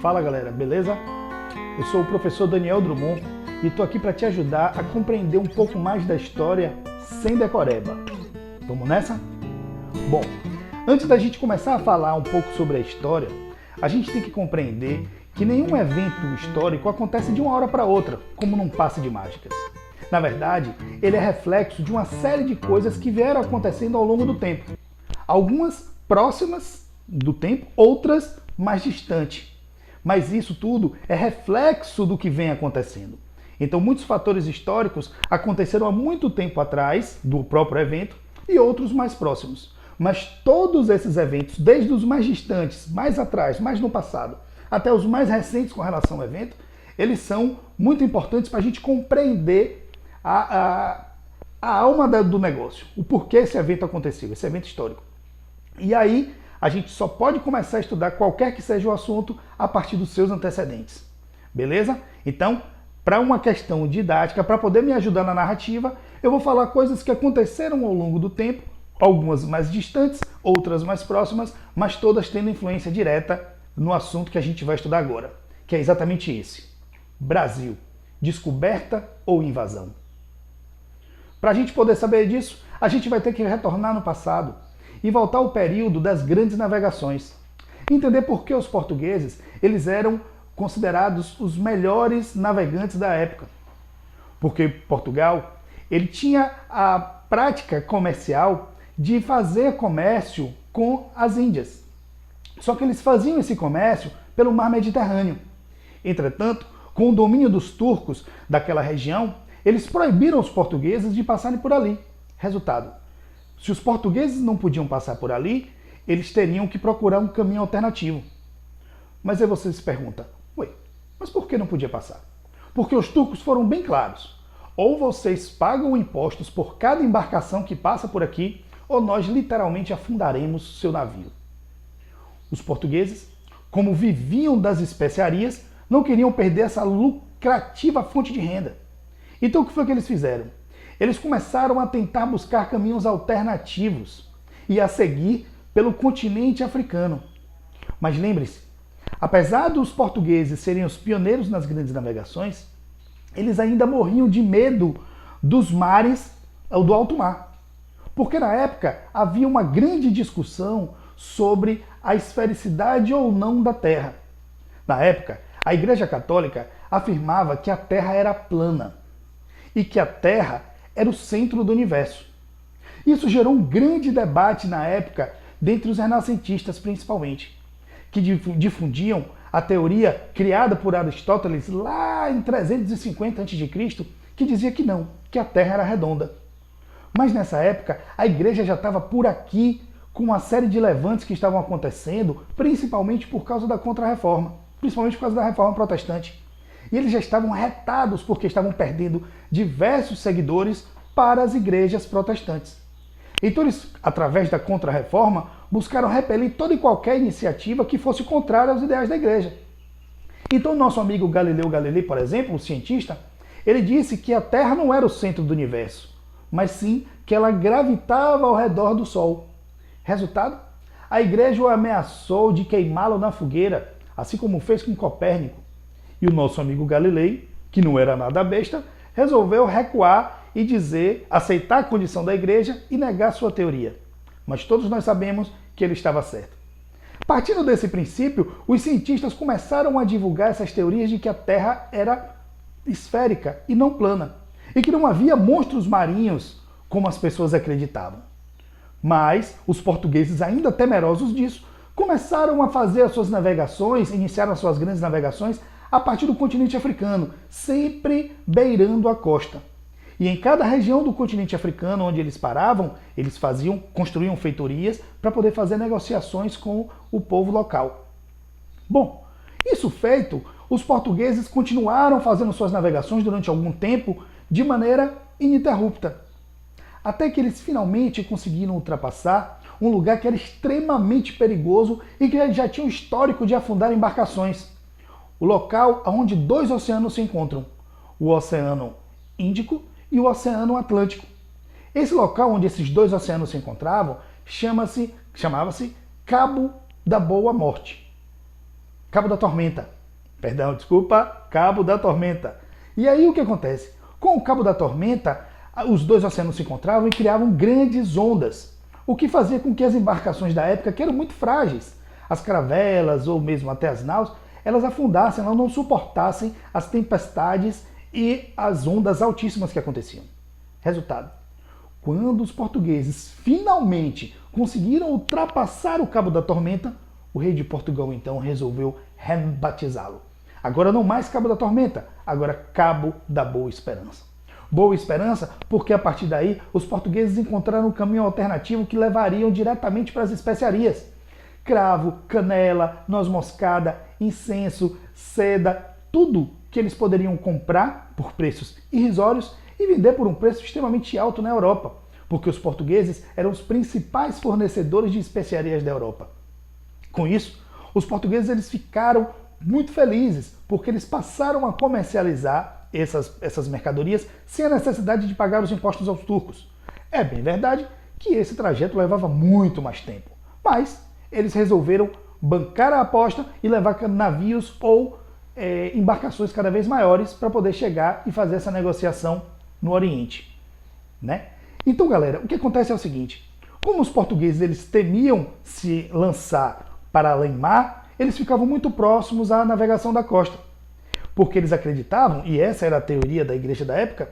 Fala galera, beleza? Eu sou o professor Daniel Drummond e estou aqui para te ajudar a compreender um pouco mais da história sem decoreba. Vamos nessa? Bom, antes da gente começar a falar um pouco sobre a história, a gente tem que compreender que nenhum evento histórico acontece de uma hora para outra, como num passe de mágicas. Na verdade, ele é reflexo de uma série de coisas que vieram acontecendo ao longo do tempo. Algumas próximas do tempo, outras mais distantes. Mas isso tudo é reflexo do que vem acontecendo. Então muitos fatores históricos aconteceram há muito tempo atrás do próprio evento e outros mais próximos. Mas todos esses eventos, desde os mais distantes, mais atrás, mais no passado, até os mais recentes com relação ao evento, eles são muito importantes para a gente compreender a alma do negócio, o porquê esse evento aconteceu, esse evento histórico. E aí a gente só pode começar a estudar qualquer que seja o assunto a partir dos seus antecedentes. Beleza? Então, para uma questão didática, para poder me ajudar na narrativa, eu vou falar coisas que aconteceram ao longo do tempo, algumas mais distantes, outras mais próximas, mas todas tendo influência direta no assunto que a gente vai estudar agora, que é exatamente esse. Brasil, descoberta ou invasão? Para a gente poder saber disso, a gente vai ter que retornar no passado e voltar ao período das grandes navegações. Entender por que os portugueses eles eram considerados os melhores navegantes da época. Porque Portugal ele tinha a prática comercial de fazer comércio com as Índias. Só que eles faziam esse comércio pelo mar Mediterrâneo. Entretanto, com o domínio dos turcos daquela região, eles proibiram os portugueses de passarem por ali. Resultado, se os portugueses não podiam passar por ali, eles teriam que procurar um caminho alternativo. Mas aí você se pergunta, ué, mas por que não podia passar? Porque os turcos foram bem claros. Ou vocês pagam impostos por cada embarcação que passa por aqui, ou nós literalmente afundaremos seu navio. Os portugueses, como viviam das especiarias, não queriam perder essa lucrativa fonte de renda. Então o que foi que eles fizeram? Eles começaram a tentar buscar caminhos alternativos e a seguir pelo continente africano. Mas lembre-se, apesar dos portugueses serem os pioneiros nas grandes navegações, eles ainda morriam de medo dos mares ou do alto mar. Porque na época havia uma grande discussão sobre a esfericidade ou não da Terra. Na época, a Igreja Católica afirmava que a Terra era plana e que a Terra era o centro do universo. Isso gerou um grande debate na época, dentre os renascentistas principalmente, que difundiam a teoria criada por Aristóteles lá em 350 a.C., que dizia que não, que a Terra era redonda. Mas nessa época, a igreja já estava por aqui com uma série de levantes que estavam acontecendo, principalmente por causa da Contra-Reforma, principalmente por causa da Reforma Protestante. E eles já estavam retados porque estavam perdendo diversos seguidores para as igrejas protestantes. Então eles, através da Contra-Reforma, buscaram repelir toda e qualquer iniciativa que fosse contrária aos ideais da igreja. Então nosso amigo Galileu Galilei, por exemplo, o cientista, ele disse que a Terra não era o centro do universo, mas sim que ela gravitava ao redor do Sol. Resultado? A igreja o ameaçou de queimá-lo na fogueira, assim como fez com Copérnico. E o nosso amigo Galilei, que não era nada besta, resolveu recuar e aceitar a condição da igreja e negar sua teoria. Mas todos nós sabemos que ele estava certo. Partindo desse princípio, os cientistas começaram a divulgar essas teorias de que a Terra era esférica e não plana, e que não havia monstros marinhos como as pessoas acreditavam. Mas os portugueses, ainda temerosos disso, começaram a fazer as suas navegações, iniciaram as suas grandes navegações a partir do continente africano, sempre beirando a costa. E em cada região do continente africano onde eles paravam, eles construíam feitorias para poder fazer negociações com o povo local. Bom, isso feito, os portugueses continuaram fazendo suas navegações durante algum tempo de maneira ininterrupta. Até que eles finalmente conseguiram ultrapassar um lugar que era extremamente perigoso e que já tinha um histórico de afundar embarcações. O local onde dois oceanos se encontram, o Oceano Índico e o Oceano Atlântico. Esse local onde esses dois oceanos se encontravam chamava-se Cabo da Boa Morte. Cabo da Tormenta. Perdão, desculpa, Cabo da Tormenta. E aí o que acontece? Com o Cabo da Tormenta, os dois oceanos se encontravam e criavam grandes ondas, o que fazia com que as embarcações da época, que eram muito frágeis, as caravelas ou mesmo até as naus, elas afundassem, elas não suportassem as tempestades e as ondas altíssimas que aconteciam. Resultado: quando os portugueses finalmente conseguiram ultrapassar o Cabo da Tormenta, o rei de Portugal então resolveu rebatizá-lo. Agora não mais Cabo da Tormenta, agora Cabo da Boa Esperança. Boa Esperança porque a partir daí os portugueses encontraram um caminho alternativo que levariam diretamente para as especiarias. Cravo, canela, noz moscada, incenso, seda, tudo que eles poderiam comprar por preços irrisórios e vender por um preço extremamente alto na Europa, porque os portugueses eram os principais fornecedores de especiarias da Europa. Com isso, os portugueses eles ficaram muito felizes, porque eles passaram a comercializar essas mercadorias sem a necessidade de pagar os impostos aos turcos. É bem verdade que esse trajeto levava muito mais tempo, mas eles resolveram bancar a aposta e levar navios ou embarcações cada vez maiores para poder chegar e fazer essa negociação no Oriente, né? Então, galera, o que acontece é o seguinte: como os portugueses eles temiam se lançar para além-mar, eles ficavam muito próximos à navegação da costa, porque eles acreditavam, e essa era a teoria da igreja da época,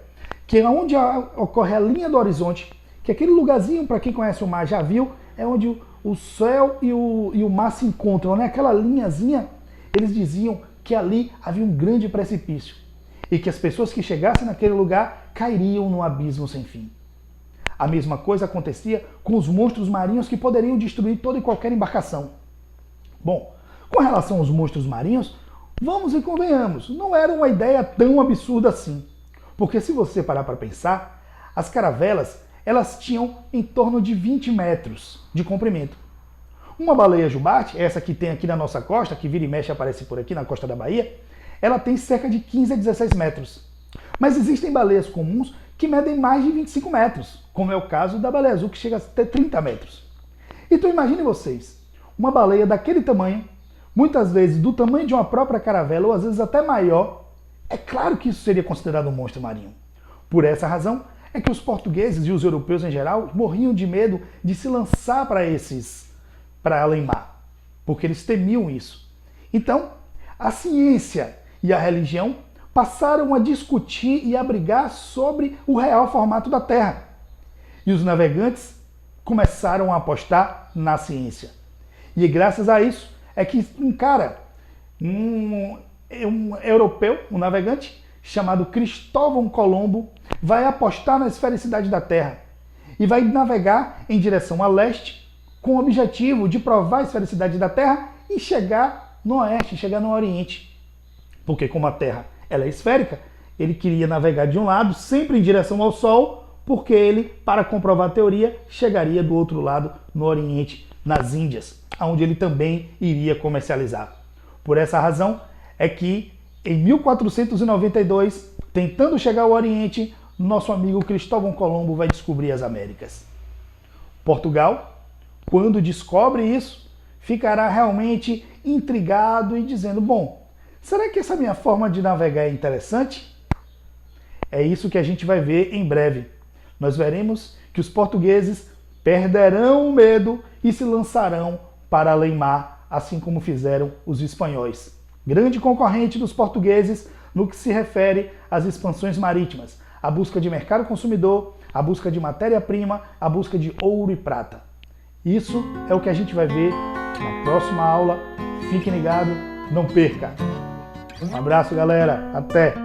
que onde ocorre a linha do horizonte, que aquele lugarzinho, para quem conhece o mar já viu, é onde o céu e o mar se encontram, né? Aquela linhazinha, eles diziam que ali havia um grande precipício e que as pessoas que chegassem naquele lugar cairiam num abismo sem fim. A mesma coisa acontecia com os monstros marinhos que poderiam destruir toda e qualquer embarcação. Bom, com relação aos monstros marinhos, vamos e convenhamos, não era uma ideia tão absurda assim. Porque se você parar para pensar, as caravelas elas tinham em torno de 20 metros de comprimento. Uma baleia jubarte, essa que tem aqui na nossa costa, que vira e mexe aparece por aqui na costa da Bahia, ela tem cerca de 15 a 16 metros. Mas existem baleias comuns que medem mais de 25 metros, como é o caso da baleia azul, que chega a ter 30 metros. Então imagine vocês, uma baleia daquele tamanho, muitas vezes do tamanho de uma própria caravela, ou às vezes até maior, é claro que isso seria considerado um monstro marinho. Por essa razão, é que os portugueses e os europeus em geral morriam de medo de se lançar para além-mar, porque eles temiam isso. Então, a ciência e a religião passaram a discutir e a brigar sobre o real formato da Terra. E os navegantes começaram a apostar na ciência. E graças a isso é que um cara, um europeu, um navegante, chamado Cristóvão Colombo, vai apostar na esfericidade da Terra e vai navegar em direção a leste com o objetivo de provar a esfericidade da Terra e chegar no oeste, chegar no Oriente. Porque como a Terra ela é esférica, ele queria navegar de um lado, sempre em direção ao Sol, porque ele, para comprovar a teoria, chegaria do outro lado, no Oriente, nas Índias, onde ele também iria comercializar. Por essa razão é que, em 1492, tentando chegar ao Oriente, nosso amigo Cristóvão Colombo vai descobrir as Américas. Portugal, quando descobre isso, ficará realmente intrigado e dizendo: bom, será que essa minha forma de navegar é interessante? É isso que a gente vai ver em breve. Nós veremos que os portugueses perderão o medo e se lançarão para além-mar, assim como fizeram os espanhóis. Grande concorrente dos portugueses no que se refere às expansões marítimas, a busca de mercado consumidor, a busca de matéria-prima, a busca de ouro e prata. Isso é o que a gente vai ver na próxima aula. Fique ligado, não perca! Um abraço, galera. Até!